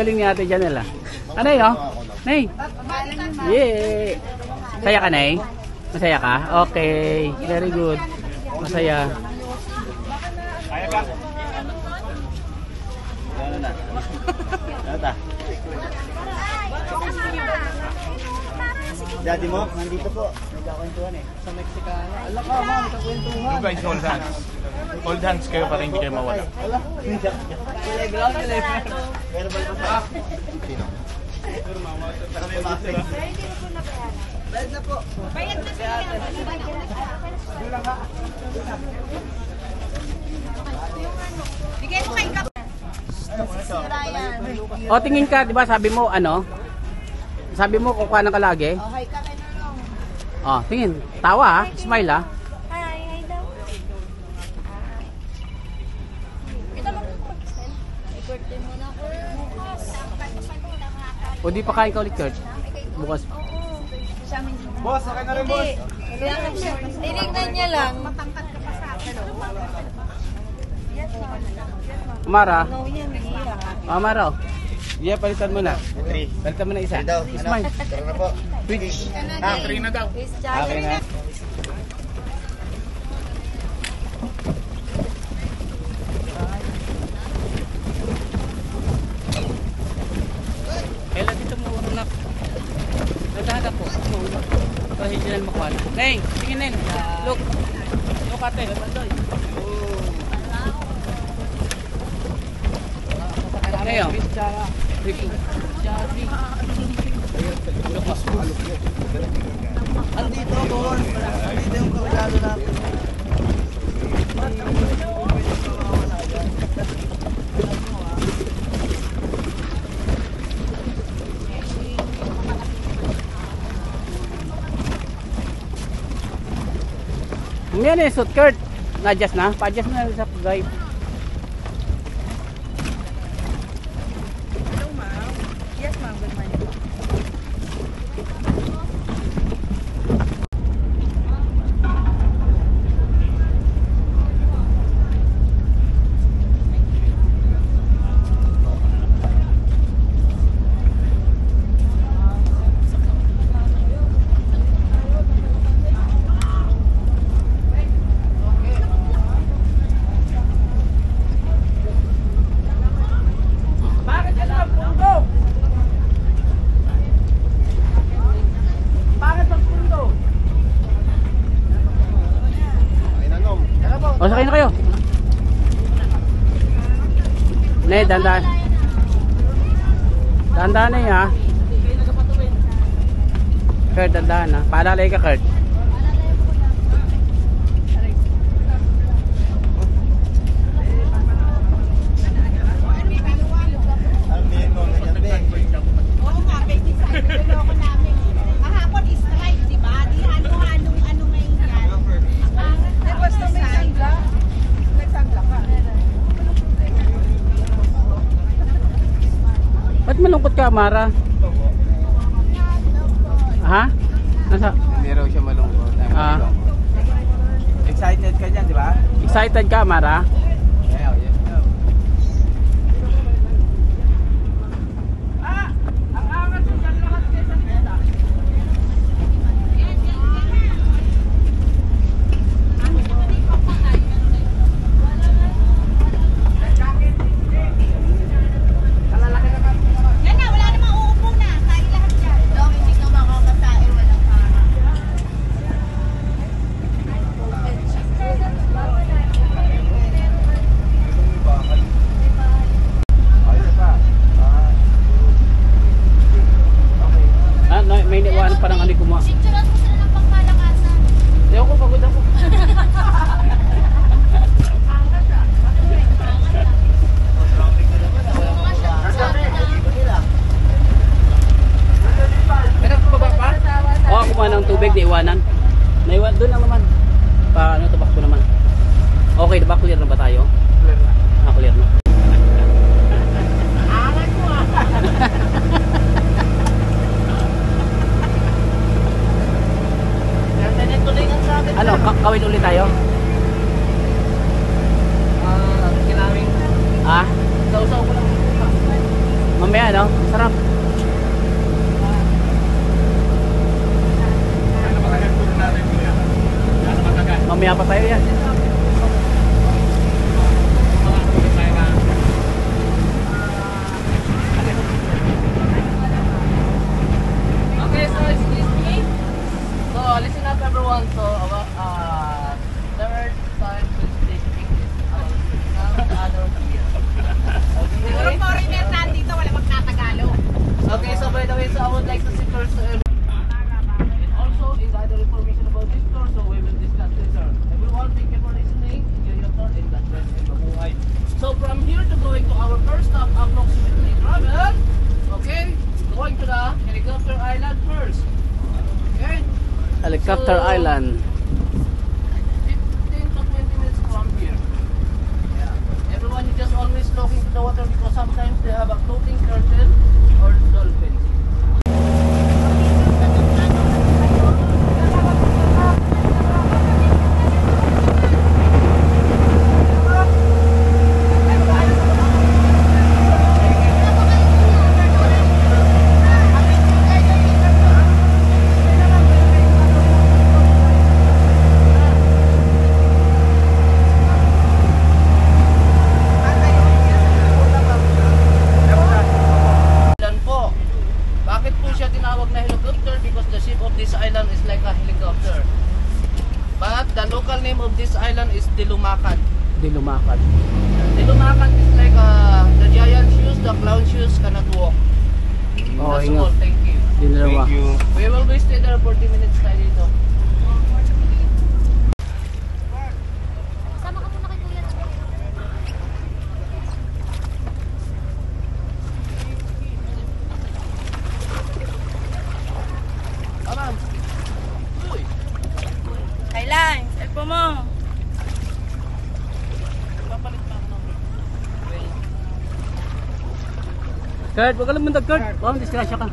galing ni Ate Janela. Anay, oh? Nay. Yeah. Masaya ka, Nay? Masaya ka? Okay. Very good. Masaya. Kaya ka? Ano na? Ano ta? Daddy mo, nandito po. Nagkakwentuhan eh. Sa Mexicana. Ala ka, ma'am, nagkakwentuhan. You guys hold hands. Hold hands kayo para hindi kayo mawala. Ala. Verbal pa sa. Sino? Para may master. Bayad na po. Bayad na siya. Bigay mo kay Kap. O, tingin ka, di ba sabi mo, ano? Sabi mo, kukuha ng kalagi. Oh, hi ka kay Nonong. O, tingin. Tawa, ha? Smile, ha? Hi daw. Ito mo mag-send. I-birthday mo na ako. Bukas. O, di pa kain ka ulit, Kurt? Bukas. Boss, okay na rin, boss. Tinignan niya lang. Matangkad ka pa sa akin. Mara. No, yan. O, Mara. Yeah, palitan mo na. 3. Palitan mo na isa. Daw. Smile. Tara na po. Twitch. 3 na daw. Okay na. Kailan dito mo urunak? Nagdahaga po. Para hindi na makuha na. Neng, tingin. Look. Look ate. Ano yun? Andito, boss. Andito yung kakilalo natin. Yan eh, suit Kurt. Na-adjust na? Pa-adjust mo na sa drive. Yes, ma'am. Good morning. O, sakay na kayo. Ne, dandan. Dandan na ha. Kurt, dandan ha. Paalalay ka, Kurt. Oo nga, baby side. Niloko namin. Kahapon is right, di ba? Di ano ngayon yan. Tapos na may sangla. Nagsangla ka. Ba't malungkot ka, Mara? Ha? Nasa? Hindi raw siya malungkot. Excited ka dyan, di ba? Excited ka, Mara? Yeah, yeah. Yan na, wala namang uupo na. Kain lahat yan. Dong, hindi ka makakasain. Walang Ah, no, may niwanan pa ng ano kumuha. picturean mo sila ng pangmalakasan. Hindi ako, pagod ako. Pero baba pa? Oo, kumuha ng tubig, di iwanan. Naiwan, doon lang naman. Pa, ano, tabak ko naman. Okay, diba? Clear na ba tayo? Clear na. Ah, clear na. Ano, kawin ulit tayo? Kinaming. Ah? Sausaw ko lang. Mamaya, no? Sarap. Ano matagal po natin kuya? Ano matagal? Mamaya pa tayo yan. Mga kuya tayo na. Okay, so excuse me. So listen up everyone. So third time to speak English. Some other here. Puro Okay. foreigner nandito, wala magtatagalog. Okay, so by the way, so I would like to say first and also in the other information about this store, so we will discuss later. Everyone, thank you for listening. Enjoy your tour and God bless and mabuhay. So from here to going to our first stop, approximately travel. Okay, going to the helicopter island first. Okay. Helicopter So, Island. 15 to 20 minutes from here. Yeah. Everyone is just always looking to the water because sometimes they have a floating curtain or dolphins. Island po. Bakit po siya tinawag na helicopter? Because the shape of this island is like a helicopter. But the local name of this island is Dilumacan. Di lumakad. Dilumacan is like the giant shoes, the clown shoes cannot walk. Oo, That's ingat. all. Thank you. Di dalawa. We will be stay there 40 minutes tayo dito. Sama ka muna kay Kuya. Aman. Uy. Kailan? Cellphone mo. Papalit pa ako ng Kurt, wag ka lang mundag, Kurt. Baka disgrasya ka.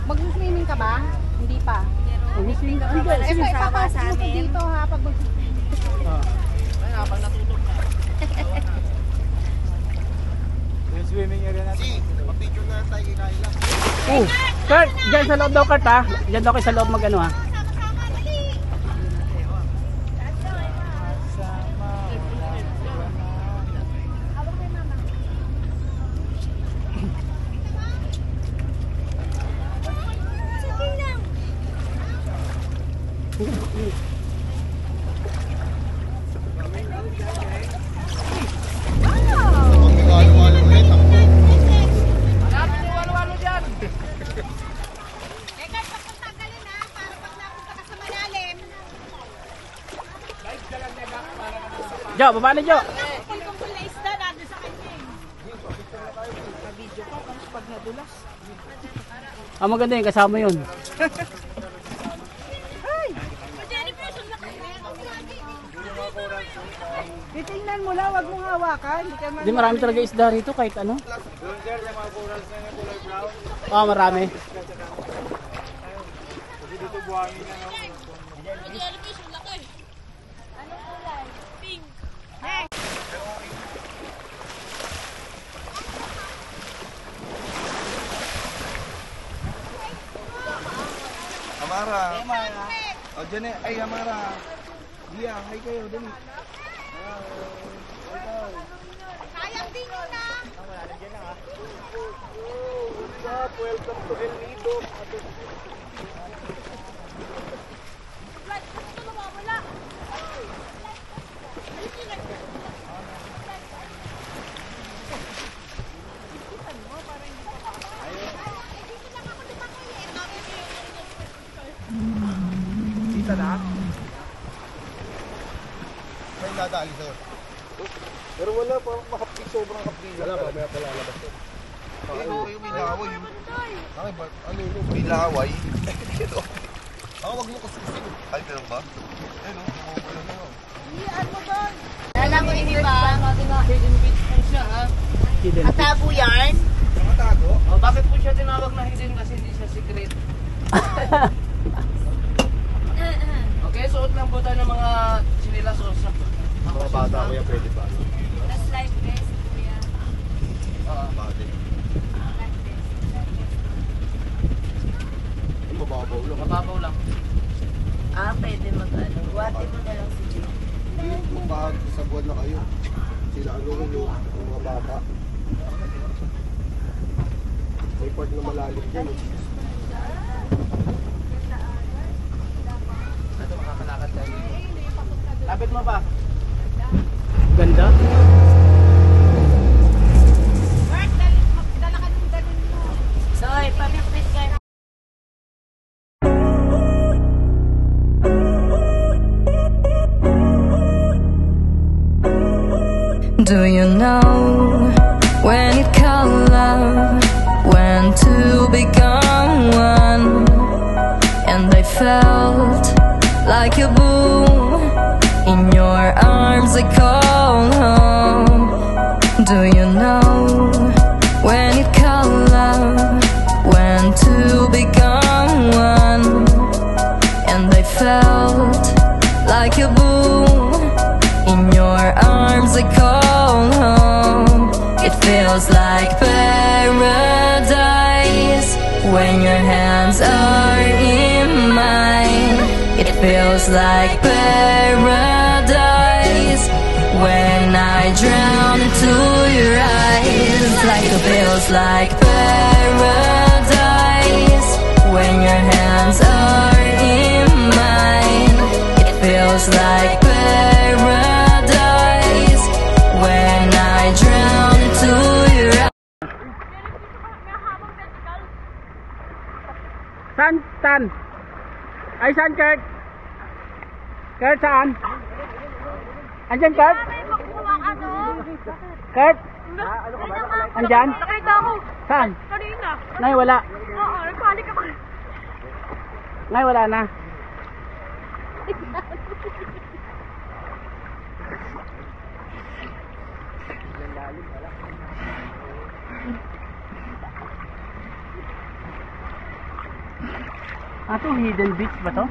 Mag-swimming ka ba? Hindi pa. Umising ka. Ito, ipapasok mo to dito ha. Pag Ay, habang natutog na. Oh, Kurt, dyan sa loob daw, Kurt, ha? Dyan daw kayo sa loob mag-ano, ha? Hanapin yung walo-walo dyan. Teka, pagpagtagalin ha. Para pag napunta ka sa malalim. Jo, baba na, Jo. Pagkumpul na isda, nandun sa kanya eh. Video ko, pag nadulas. Ah, maganda yun, kasama yun. Titingnan mo lang, wag mong hawakan. Hindi ka man... Hindi, marami talaga isda rito kahit ano. Ah, marami. Amara. O, dyan eh. Ay, Amara. Dia, hi kayo. Dali. Sayang din yun ha. Welcome to El Nido. Kita na? May nadali sir. Pero wala pa makapig, sobrang kapig. Wala pa, may palalabas. Yung may laway. Ay, ba? Ano yun? May laway. Wag mo kasi. Ay, ganun ba? Ayun, wala na. Iyan mo doon. Alam mo ini ba? Natin na hidden beach po siya ha. Hidden. Tabo yan. Nakatago? O, bakit po siya tinawag na hidden? Kasi hindi siya secret. Okay, suot lang po tayo ng mga Iwate mo na lang si Jay. Hindi, magpahag sa buwan na kayo. Sila ano yung mga bata. May part na malalim dyan. Ito, makakalakad tayo dito. Lapit mo ba? Ganda. Bert, dala ka ng ganun mo. Soy, pamipit ka. Do you know when it called love, when to become one? And I felt like a boom in your arms. I call home. Do you know when it called love, when to become one? And I felt like a boom in your arms. I call home. It feels like paradise when your hands are in mine. It feels like paradise when I drown into your eyes. Like it feels like paradise when your hands are in mine. It feels like paradise when I drown into your eyes. Saan? Ay, saan, Kurt? Kurt, saan? Andyan, Kurt? Kurt? Andyan? Nakita ako. Saan? Kanina. Nay, wala. Oo, nagpanik ako. Nay, wala na. Ito, hidden beach ba to?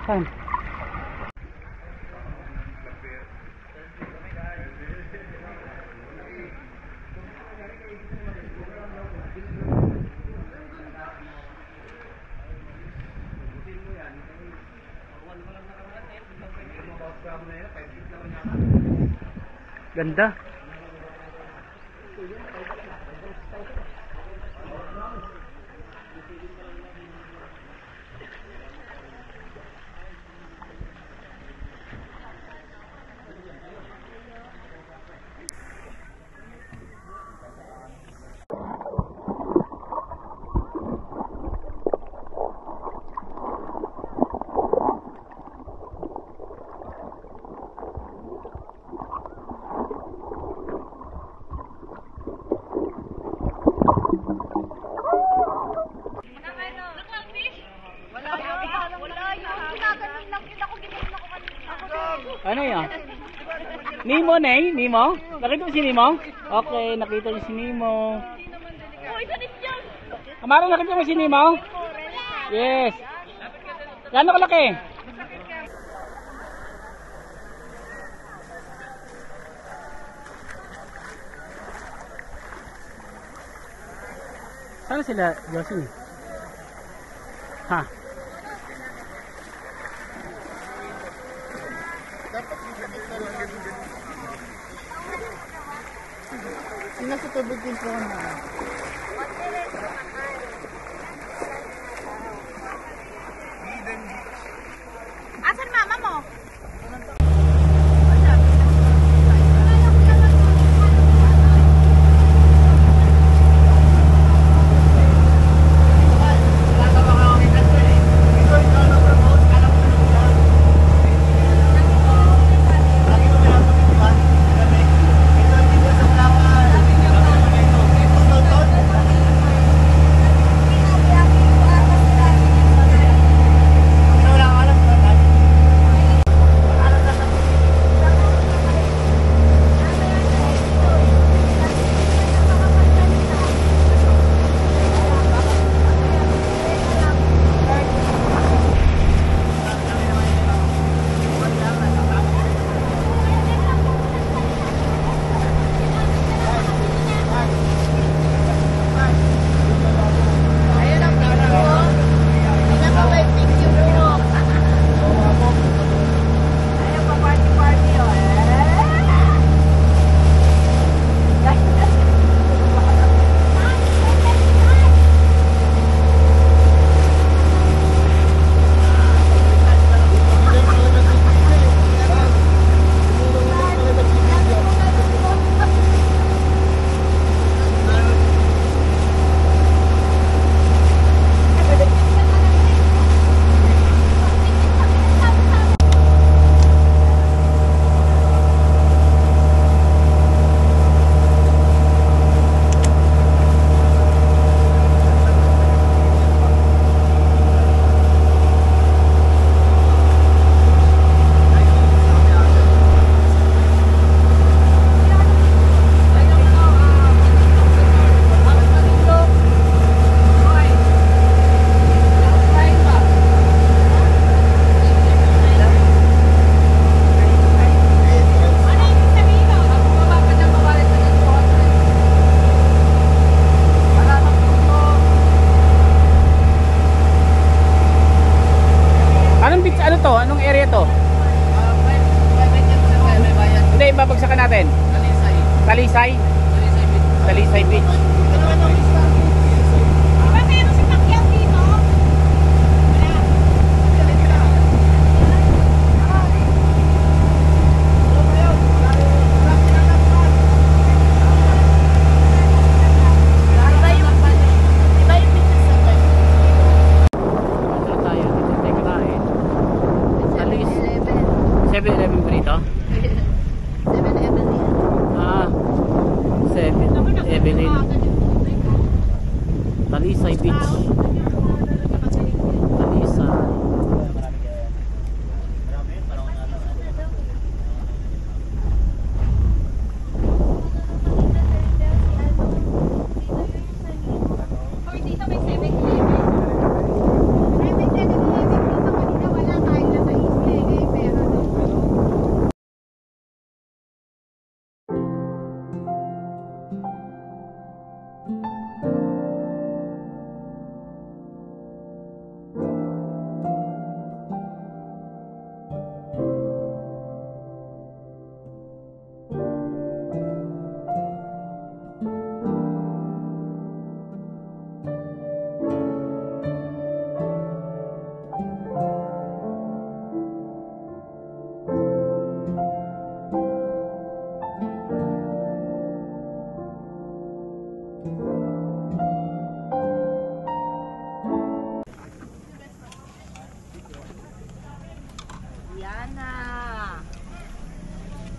Saan? Ganda. Ano yan? Nemo, Nay? Nemo? Nakita mo si Nemo? Okay, nakita niyo si Nemo. Amara, nakita mo si Nemo? Yes. Gano'n kalaki? Saan sila, Josie? Ha? Nasa tubig din po na. Asan mama mo? Ito, to? Anong area to? Private yan sir, kaya may bayan. Hindi, babagsakan natin. Talisay. Talisay? Talisay Beach. Talisay Beach. Di ba meron si Pacquiao dito? Saan tayo? Dito tayo kakain. Talis. 7-Eleven ba dito? 7-Eleven. Ah, 7-Eleven. Talisay Beach. Talisay. Or dito may 7-Eleven. Ay, may 7-Eleven dito kanina. Wala tayo na sa isla. Ngayon meron.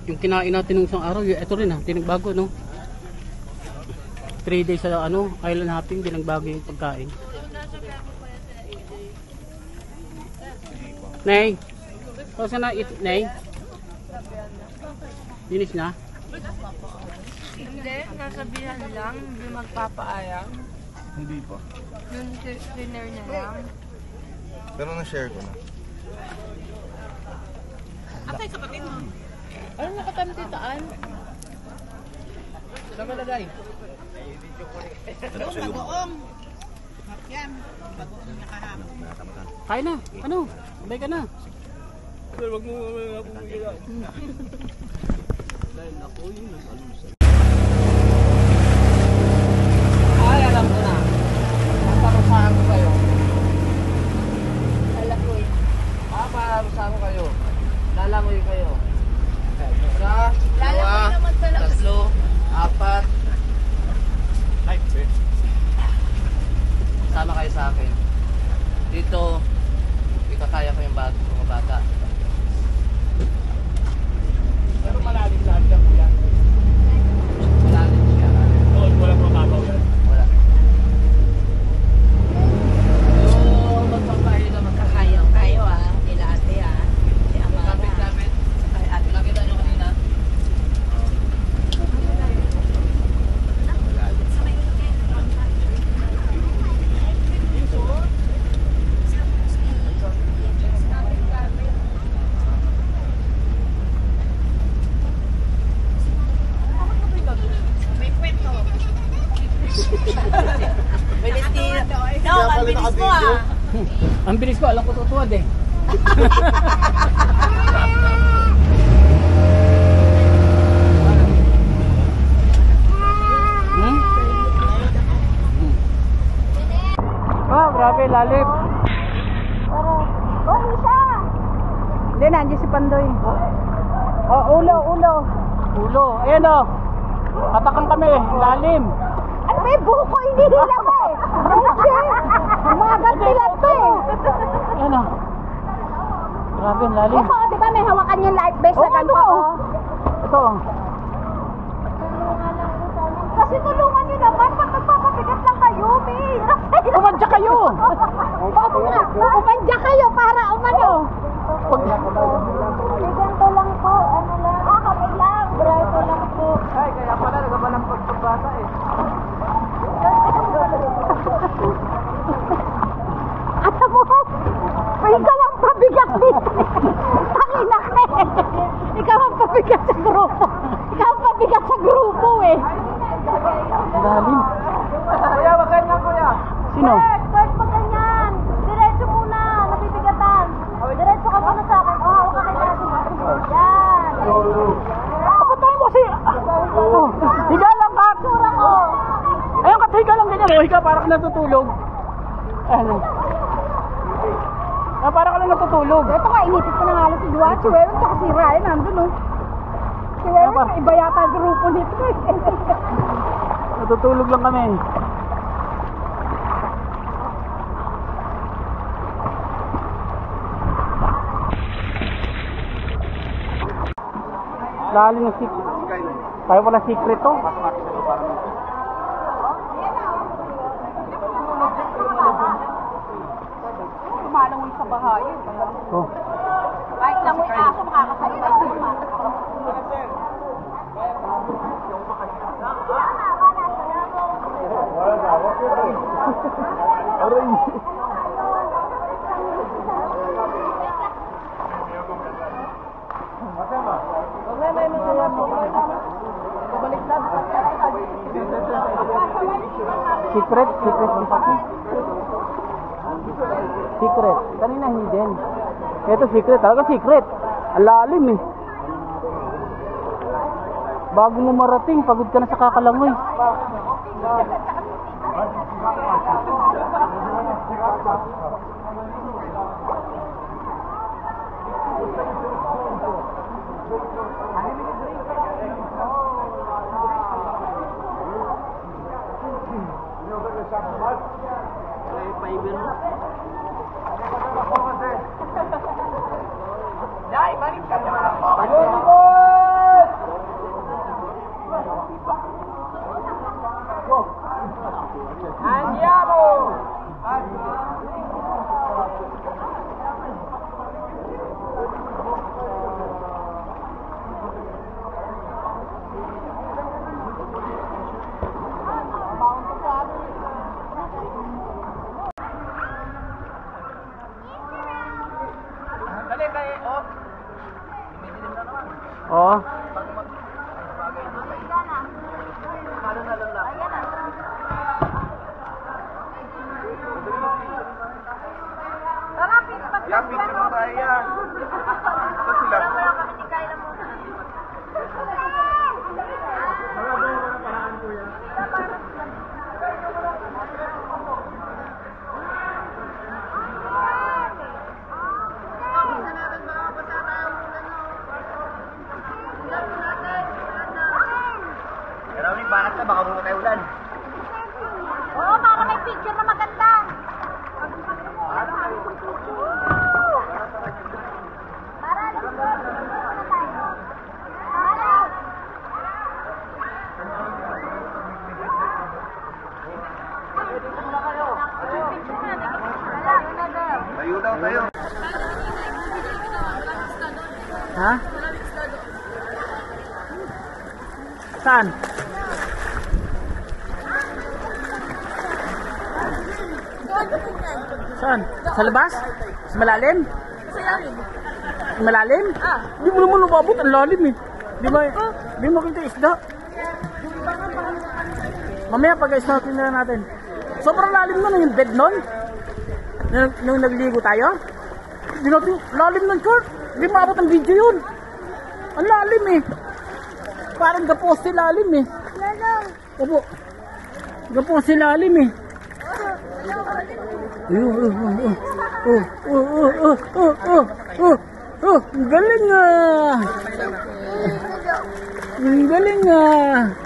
Yung kinain natin nung isang araw, ito rin ha, tinagbago no. 3 days sa ano, island hopping, dinagbago yung pagkain. Nay, saan na Nay? Dinis na? Hindi, nasabihan lang, hindi magpapaayang. Hindi pa. Yung dinner niya lang. Pero na-share ko na. Ano nakatamtitaan? Saan ka lagay? Kain na, ano? Sabay ka na. Sir, wag mo ako bumigila. Dahil ako yung nag-alusan. Ay, alam ko na. Paparusahan ko kayo. Lalakoy. Paparusahan ko kayo. Lalangoy kayo. Isa, Lalakoy dalawa, naman talaga. tatlo, apat. Ay, sama kayo sa akin. Dito, ikakaya ko yung mga bata. Pero malalim sa handa po yan. Malalim siya. Doon, walang mababaw yan. Wala. Yung magpapahila Kakayaw kayo nila ate Si Amara. Kapit-kapit. Kay ate. Nakita nyo kanina? May kwento. Bilis ni... No, ang bilis mo Ang bilis ko, alam ko tutuwad eh. Hmm? Oh, grabe, lalim. Oh, Lisa! Hindi, nandiyan si Pandoy. Oh, ulo. Ulo, ayan o. Katakang kami, lalim. Ano may buko? Hindi nila ko eh. Umagal sila to eh. Ayan o. Grabe, ang lalim. Ito, di ba may hawakan yung life vest na ganito? Ito. Kasi tulungan nyo naman. Pag nagpapabigat lang kayo, may hirap kayo. Umadya kayo. Umadya kayo para umano. Ganito lang po. Ano lang? Kami lang. Braso lang po. Ay, kaya pala nagabalang pagbata eh. Alam mo, ikaw ang pabigat dito. Tangina ka eh. Ikaw ang pabigat sa grupo. Ikaw ang pabigat sa grupo eh. Lalim. Kuya, magayin na kuya. Sino? Bert, pag ganyan. Diretso muna. Nabibigatan. Diretso ka muna mo, ikaw parang natutulog. Ano? Ah, parang ka lang natutulog. Ito nga, inipit ko na nga lang si Duat. Si Wewen tsaka si Ryan, nandun oh. Si Wewen, iba yata ang grupo nito eh. Natutulog lang kami. Lalim ng secret. Tayo pala secret to. Tumalangoy sa bahay. Oh. Kahit langoy aso, makakasalibay sa luma. Secret. Secret. Kanina hidden. Ito secret. Talaga secret. Ang lalim eh. Bago mo marating, pagod ka na sa kakalangoy. Oh. Yan, picture mo tayo yan. Ito sila. Maraming banat na, baka muna tayo ulan. Oo, para may picture na maganda. Tayo daw tayo. Ha? Saan? Saan? Sa labas? Sa malalim? Sa malalim? Di mo naman lumabot, ang lalim eh. Di mo makita isda. Mamaya pag-snorkeling na natin. Sobrang lalim nun yung bed nun. Nung nagligo tayo. Di natin, lalim nun short. Di maabot ang video yun. Ang lalim eh. Parang gapos si lalim eh. Opo. Gapos si lalim eh. Ang galing ah. Ang galing ah.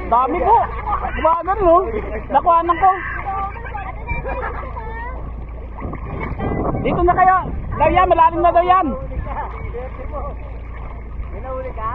Dami po. Gumagan no. Nakuhanan ko. Dito na kayo. Daw yan, malalim na daw yan. Binahuli ka?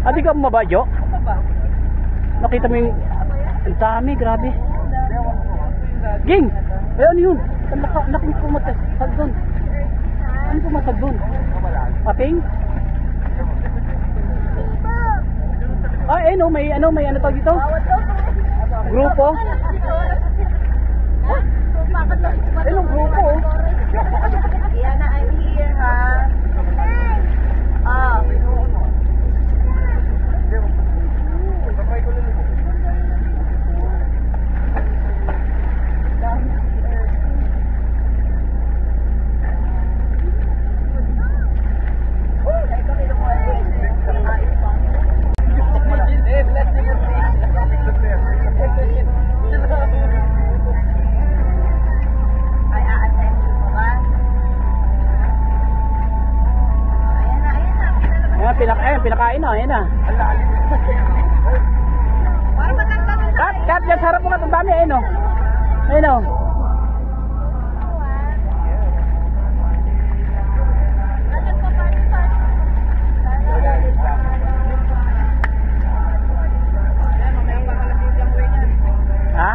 Adi ka mabayo? Nakita mo yung ang dami, grabe. Ging! Eh ano yun? Naking pumatag doon. Ano pumatag doon? Pating? Ay, no, may ano tawag dito? Grupo? Ano grupo? Yana, I'm here, ha? Ah. Pinakain na, ayan na. Para maganda na sa Kat, yan, sarap mo nga itong dami, ayun o. Ayun o. Ha?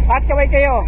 Pat, kaway kayo.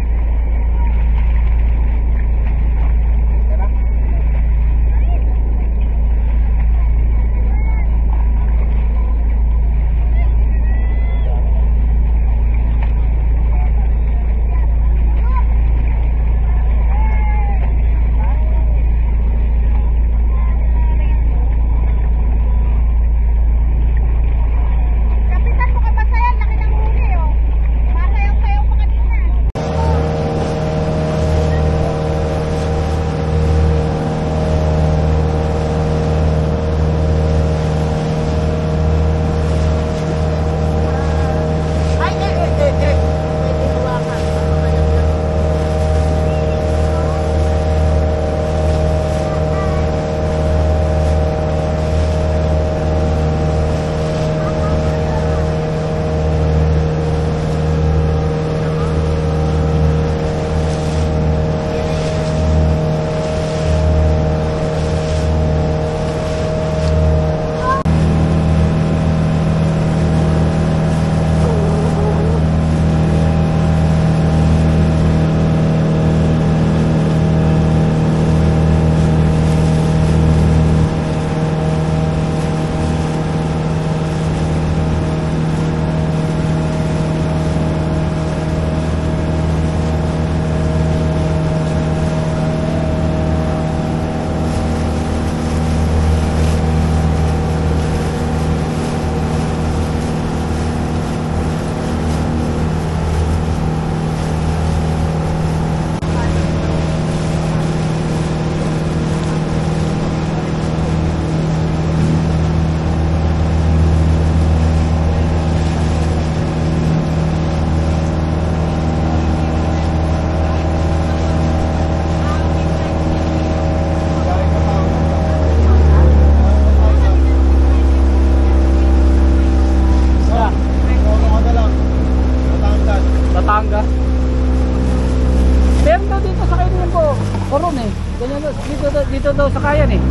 sasakayan eh.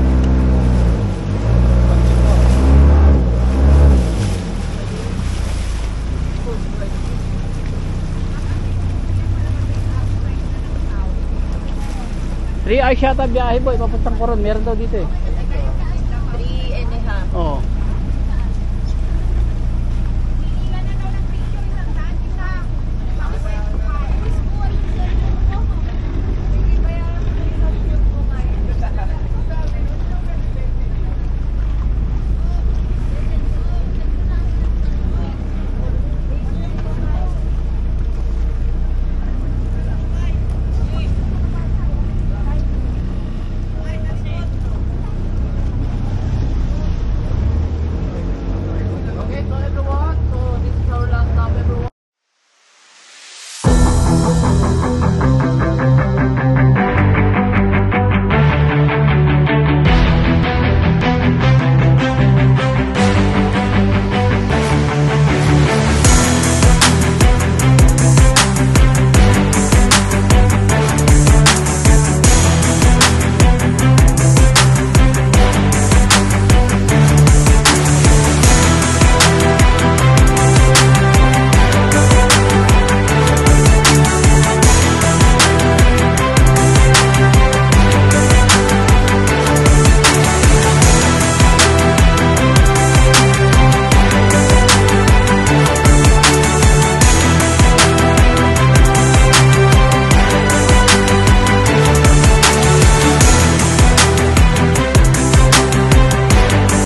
Three hours yata biyahe boy, papuntang Coron. Meron daw dito eh. 3 and a half. Oo.